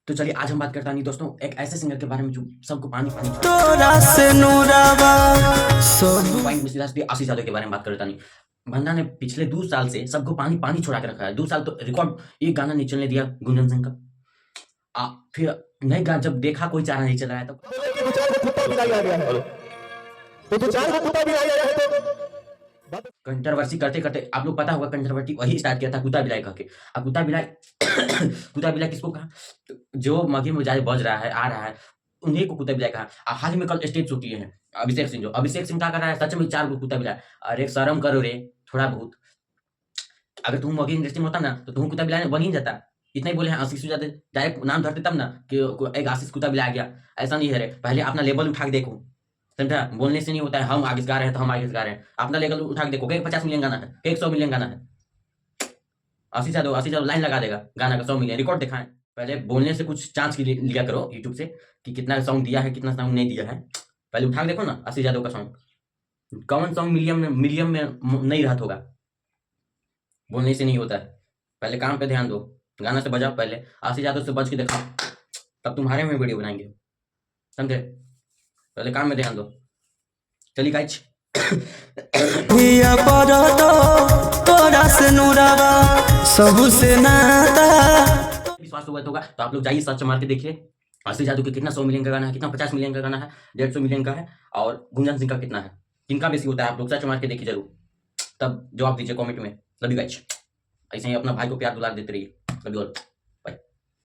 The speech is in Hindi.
तो चलिए आज हम बात करता नहीं दोस्तों एक ऐसे सिंगर के बारे में जो सबको पानी पानी तोरा से नूराबा सब पॉइंट में सीधा आशीष यादव के बारे में बात करता नहीं। बंदा ने पिछले 2 साल से सबको पानी पानी छोड़ा के रखा है। 2 साल तो रिकॉर्ड एक गाना नहीं चलने दिया गुंजन सिंह का। फिर नहीं गा जब देखा कोई चारा नहीं चला है तब कंट्रोवर्सी करते करते आप लोग पता होगा कंट्रोवर्सी वही स्टार्ट किया था कुत्ता बिलाई कह के। अब कुत्ता बिलाई कुत्ता बिलाई किसको कहा? जो मगे में जाए बज रहा है आ रहा है उन्हीं को कुत्ता बिलाई कहा। अब हाल ही में कल स्टेज शो किए हैं अभिषेक सिंह। जो अभिषेक सिंह क्या कर रहा है सच में 4 को कुत्ता बिलाई। अरे शर्म करो रे थोड़ा बहुत। अगर तुम मगे इंडस्ट्री में होता ना तो तुम कुत्ता बिलाई बन ही जाता। इतना ही बोले हैं आशीष जाते डायरेक्ट नाम धरते तब ना कि एक आशीष कुत्ता बिला गया। ऐसा नहीं है रे पहले अपना लेवल उठा के देखो समझा। बोलने से नहीं होता है हम आगे गा रहे हैं तो हम आगे गा रहे हैं। अपना लेवल उठा के देखो कि 50 मिलियन गाना है कि 100 मिलियन गाना है। आशीष यादव लाइन लगा देगा गाना का 100 मिलियन रिकॉर्ड दिखाएं। पहले बोलने से कुछ चांस लिया करो यूट्यूब से कि कितना सॉन्ग दिया है कितना सॉन्ग नहीं दिया है। पहले उठा के देखो ना आशीष यादव का सॉन्ग कौन सॉन्ग मिलियन में नहीं रहता होगा। बोलने से नहीं होता है पहले काम पे ध्यान दो। गाना से बजाओ पहले आशीष यादव से बज के दिखाओ तब तुम्हारे में वीडियो बनाएंगे समझे। पहले काम में ध्यान दो। चलिए गाइस तोरा से नूराबा सबू से नाता विश्वास हुआ होगा तो आप लोग जाइए सर्च मार के देखिए आशीष यादव के कितना 100 मिलियन का गाना है कितना 50 मिलियन का गाना है 150 मिलियन का है और गुंजन सिंह का कितना है किनका बेसी होता है। आप लोग सर्च मार के देखिए जरूर तब जवाब दीजिए कमेंट में। लव यू गाइस ऐसे ही अपना भाई को प्यार दुलार देते रहिए। Love you all.